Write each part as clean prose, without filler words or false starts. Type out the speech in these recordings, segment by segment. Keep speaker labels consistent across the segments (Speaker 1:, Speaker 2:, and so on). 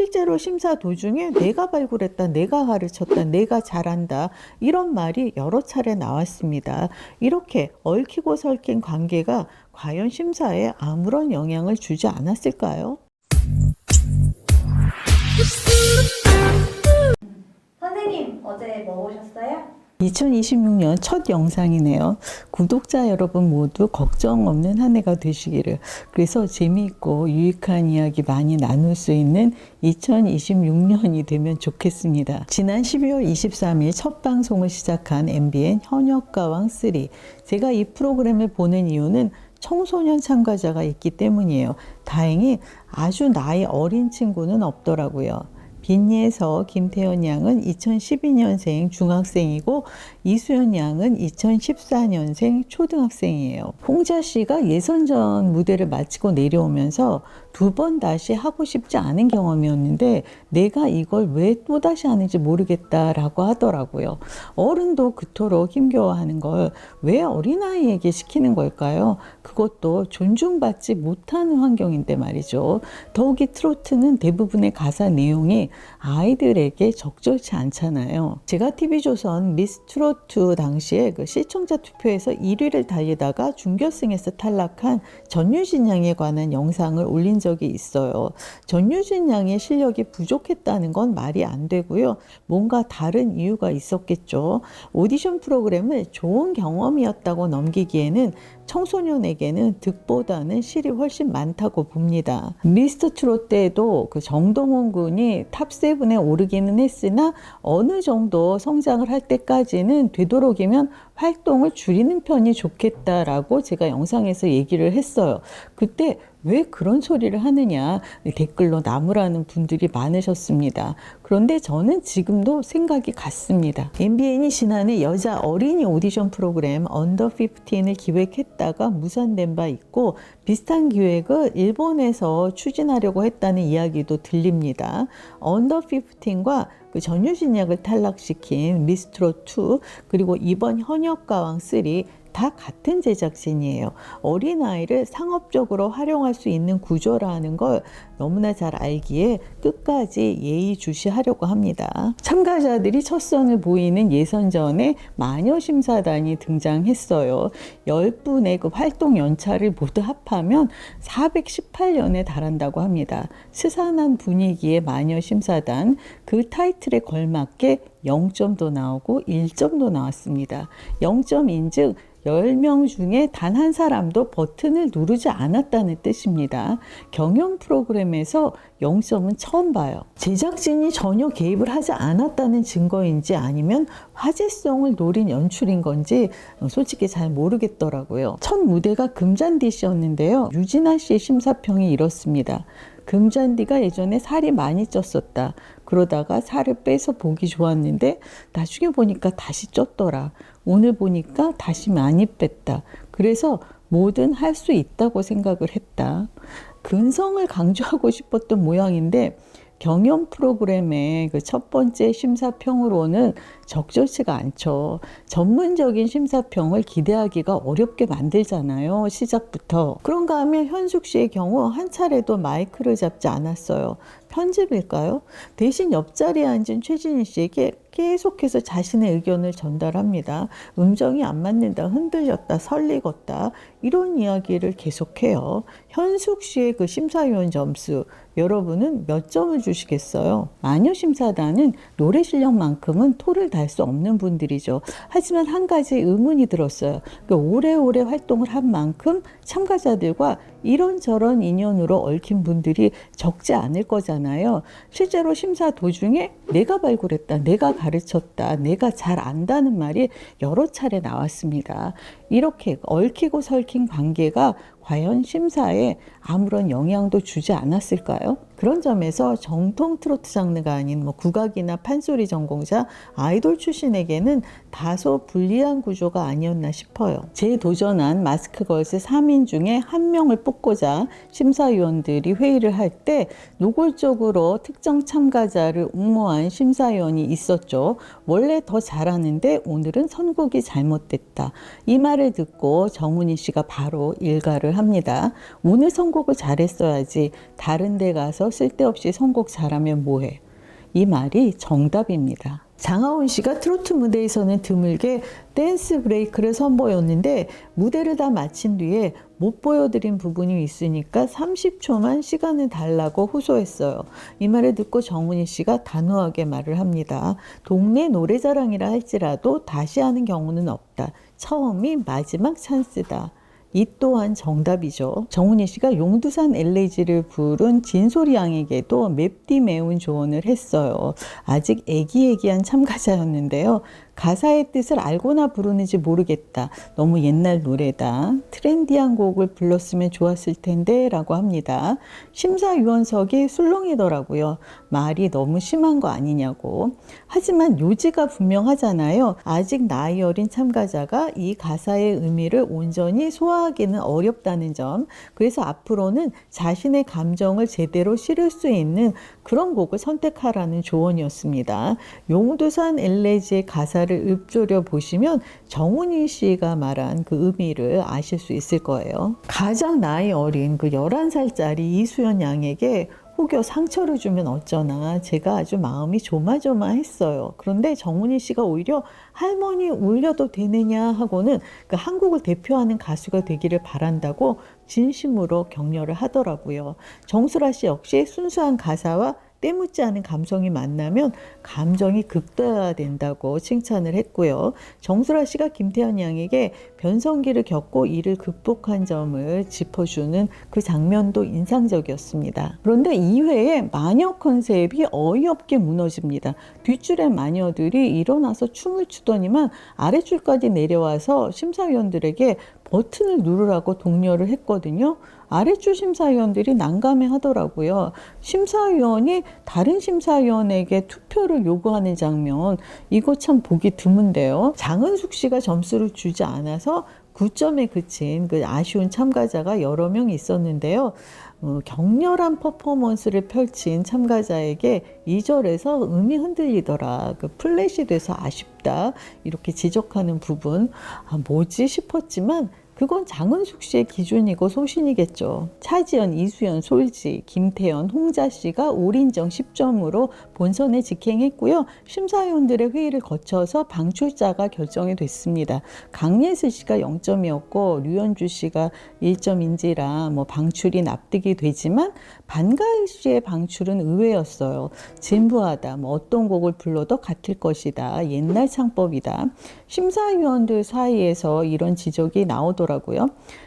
Speaker 1: 실제로 심사 도중에 내가 발굴했다, 내가 가르쳤다, 내가 잘한다 이런 말이 여러 차례 나왔습니다. 이렇게 얽히고 설킨 관계가 과연 심사에 아무런 영향을 주지 않았을까요?
Speaker 2: 선생님, 어제 뭐 보셨어요?
Speaker 1: 2026년 첫 영상이네요. 구독자 여러분 모두 걱정 없는 한 해가 되시기를, 그래서 재미있고 유익한 이야기 많이 나눌 수 있는 2026년이 되면 좋겠습니다. 지난 12월 23일 첫 방송을 시작한 MBN 현역가왕 3. 제가 이 프로그램을 보는 이유는 청소년 참가자가 있기 때문이에요. 다행히 아주 나이 어린 친구는 없더라고요. 빈예서 김태현 양은 2012년생 중학생이고 이수연 양은 2014년생 초등학생이에요. 홍자 씨가 예선전 무대를 마치고 내려오면서 두 번 다시 하고 싶지 않은 경험이었는데 내가 이걸 왜 또다시 하는지 모르겠다라고 하더라고요. 어른도 그토록 힘겨워하는 걸 왜 어린아이에게 시키는 걸까요? 그것도 존중받지 못하는 환경인데 말이죠. 더욱이 트로트는 대부분의 가사 내용이 아이들에게 적절치 않잖아요. 제가 TV조선 미스 트로트 당시에 그 시청자 투표에서 1위를 달리다가 준결승에서 탈락한 전유진 양에 관한 영상을 올린 적이 있어요. 전유진 양의 실력이 부족했다는 건 말이 안 되고요. 뭔가 다른 이유가 있었겠죠. 오디션 프로그램을 좋은 경험이었다고 넘기기에는 청소년에게는 득보다는 실이 훨씬 많다고 봅니다. 미스터 트롯 때도 그 정동원 군이 탑7에 오르기는 했으나 어느 정도 성장을 할 때까지는 되도록이면 활동을 줄이는 편이 좋겠다라고 제가 영상에서 얘기를 했어요. 그때 왜 그런 소리를 하느냐 댓글로 나무라는 분들이 많으셨습니다. 그런데 저는 지금도 생각이 같습니다. MBN이 지난해 여자 어린이 오디션 프로그램 언더 15을 기획했다가 무산된 바 있고 비슷한 기획을 일본에서 추진하려고 했다는 이야기도 들립니다. 언더 15과 그 전유진 양을 탈락시킨 미스트롯2 그리고 이번 현역가왕 3 다 같은 제작진이에요. 어린아이를 상업적으로 활용할 수 있는 구조라는 걸 너무나 잘 알기에 끝까지 예의주시하려고 합니다. 참가자들이 첫 선을 보이는 예선전에 마녀심사단이 등장했어요. 10분의 그 활동 연차를 모두 합하면 418년에 달한다고 합니다. 스산한 분위기의 마녀심사단, 그 타이틀에 걸맞게 0점도 나오고 1점도 나왔습니다. 0점인즉 10명 중에 단 한 사람도 버튼을 누르지 않았다는 뜻입니다. 경연 프로그램에서 0점은 처음 봐요. 제작진이 전혀 개입을 하지 않았다는 증거인지 아니면 화제성을 노린 연출인 건지 솔직히 잘 모르겠더라고요. 첫 무대가 금잔디 씨였는데요. 유진아 씨의 심사평이 이렇습니다. 금잔디가 예전에 살이 많이 쪘었다. 그러다가 살을 빼서 보기 좋았는데 나중에 보니까 다시 쪘더라. 오늘 보니까 다시 많이 뺐다. 그래서 뭐든 할 수 있다고 생각을 했다. 근성을 강조하고 싶었던 모양인데 경연 프로그램의 그 첫 번째 심사평으로는 적절치가 않죠. 전문적인 심사평을 기대하기가 어렵게 만들잖아요. 시작부터. 그런가 하면 현숙 씨의 경우 한 차례도 마이크를 잡지 않았어요. 편집일까요? 대신 옆자리에 앉은 최진희 씨에게 계속해서 자신의 의견을 전달합니다. 음정이 안 맞는다, 흔들렸다, 설리겄다 이런 이야기를 계속해요. 현숙 씨의 그 심사위원 점수 여러분은 몇 점을 주시겠어요? 마녀심사단은 노래 실력만큼은 토를 달 수 없는 분들이죠. 하지만 한 가지 의문이 들었어요. 오래오래 활동을 한 만큼 참가자들과 이런저런 인연으로 얽힌 분들이 적지 않을 거잖아요. 실제로 심사 도중에 내가 발굴했다, 내가 가르쳤다, 내가 잘 안다는 말이 여러 차례 나왔습니다. 이렇게 얽히고 설킨 관계가 과연 심사에 아무런 영향도 주지 않았을까요? 그런 점에서 정통 트로트 장르가 아닌 국악이나 판소리 전공자, 아이돌 출신에게는 다소 불리한 구조가 아니었나 싶어요. 재도전한 마스크걸스 3인 중에 한 명을 뽑고자 심사위원들이 회의를 할 때 노골적으로 특정 참가자를 옹호한 심사위원이 있었죠. 원래 더 잘하는데 오늘은 선곡이 잘못됐다. 이 말을 듣고 정훈이 씨가 바로 일가를 합니다. 오늘 선곡을 잘했어야지 다른 데 가서 있어 쓸데없이 선곡 잘하면 뭐해. 이 말이 정답입니다. 장하온 씨가 트로트 무대에서는 드물게 댄스 브레이크를 선보였는데 무대를 다 마친 뒤에 못 보여드린 부분이 있으니까 30초만 시간을 달라고 호소했어요. 이 말을 듣고 정훈이 씨가 단호하게 말을 합니다. 동네 노래자랑이라 할지라도 다시 하는 경우는 없다. 처음이 마지막 찬스다. 이 또한 정답이죠. 정훈이 씨가 용두산 엘레지를 부른 진솔이 양에게도 맵디 매운 조언을 했어요. 아직 애기애기한 참가자였는데요. 가사의 뜻을 알고나 부르는지 모르겠다. 너무 옛날 노래다. 트렌디한 곡을 불렀으면 좋았을 텐데 라고 합니다. 심사위원석이 술렁이더라고요. 말이 너무 심한 거 아니냐고. 하지만 요지가 분명하잖아요. 아직 나이 어린 참가자가 이 가사의 의미를 온전히 소화하기는 어렵다는 점. 그래서 앞으로는 자신의 감정을 제대로 실을 수 있는 그런 곡을 선택하라는 조언이었습니다. 용두산 엘레지의 가사를 읊조려 보시면 정훈이 씨가 말한 그 의미를 아실 수 있을 거예요. 가장 나이 어린 그 11살짜리 이수연 양에게 혹여 상처를 주면 어쩌나 제가 아주 마음이 조마조마했어요. 그런데 정훈이 씨가 오히려 할머니 울려도 되느냐 하고는 그 한국을 대표하는 가수가 되기를 바란다고 진심으로 격려를 하더라고요. 정수라 씨 역시 순수한 가사와 때묻지 않은 감성이 만나면 감정이 극대화된다고 칭찬을 했고요. 정수라 씨가 김태현 양에게 변성기를 겪고 이를 극복한 점을 짚어주는 그 장면도 인상적이었습니다. 그런데 2회에 마녀 컨셉이 어이없게 무너집니다. 뒷줄의 마녀들이 일어나서 춤을 추더니만 아랫줄까지 내려와서 심사위원들에게 버튼을 누르라고 독려를 했거든요. 아래줄 심사위원들이 난감해 하더라고요. 심사위원이 다른 심사위원에게 투표를 요구하는 장면, 이거 참 보기 드문데요. 장은숙 씨가 점수를 주지 않아서 9점에 그친 그 아쉬운 참가자가 여러 명 있었는데요. 격렬한 퍼포먼스를 펼친 참가자에게 2절에서 음이 흔들리더라. 그 플랫이 돼서 아쉽다. 이렇게 지적하는 부분, 뭐지 싶었지만 그건 장은숙 씨의 기준이고 소신이겠죠. 차지연, 이수연, 솔지, 김태연, 홍자 씨가 올인정 10점으로 본선에 직행했고요. 심사위원들의 회의를 거쳐서 방출자가 결정이 됐습니다. 강예슬 씨가 0점이었고 류현주 씨가 1점인지라 방출이 납득이 되지만 반가일 씨의 방출은 의외였어요. 진부하다. 어떤 곡을 불러도 같을 것이다. 옛날 창법이다. 심사위원들 사이에서 이런 지적이 나오더라고요.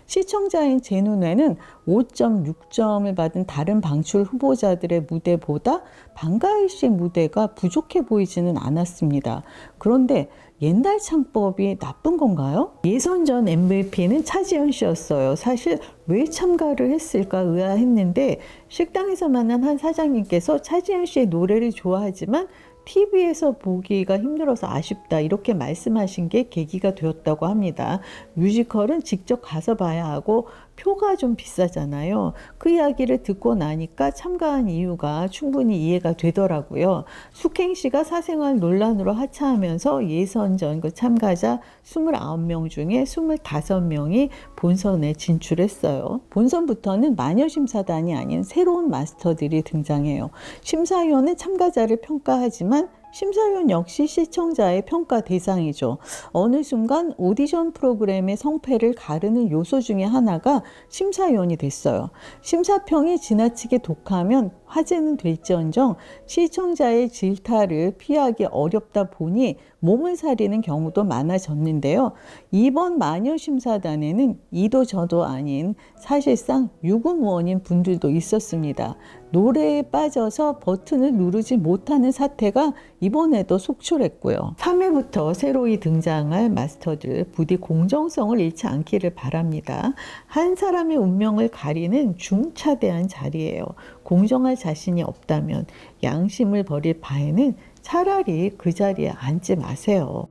Speaker 1: 시청자인 제 눈에는 5.6점을 받은 다른 방출 후보자들의 무대보다 반가일 씨의 무대가 부족해 보이지는 않았습니다. 그런데 옛날 창법이 나쁜 건가요? 예선전 MVP는 차지연 씨였어요. 사실 왜 참가를 했을까 의아했는데 식당에서 만난 한 사장님께서 차지연 씨의 노래를 좋아하지만 TV에서 보기가 힘들어서 아쉽다 이렇게 말씀하신 게 계기가 되었다고 합니다. 뮤지컬은 직접 가서 봐야 하고 표가 좀 비싸잖아요. 그 이야기를 듣고 나니까 참가한 이유가 충분히 이해가 되더라고요. 숙행 씨가 사생활 논란으로 하차하면서 예선전 그 참가자 29명 중에 25명이 본선에 진출했어요. 본선부터는 마녀심사단이 아닌 새로운 마스터들이 등장해요. 심사위원은 참가자를 평가하지만 심사위원 역시 시청자의 평가 대상이죠. 어느 순간 오디션 프로그램의 성패를 가르는 요소 중에 하나가 심사위원이 됐어요. 심사평이 지나치게 독하면 화제는 될지언정 시청자의 질타를 피하기 어렵다 보니 몸을 사리는 경우도 많아졌는데요. 이번 마녀심사단에는 이도 저도 아닌 사실상 유구무원인 분들도 있었습니다. 노래에 빠져서 버튼을 누르지 못하는 사태가 이번에도 속출했고요. 3회부터 새로이 등장할 마스터들 부디 공정성을 잃지 않기를 바랍니다. 한 사람의 운명을 가리는 중차대한 자리예요. 공정할 자신이 없다면 양심을 버릴 바에는 차라리 그 자리에 앉지 마세요.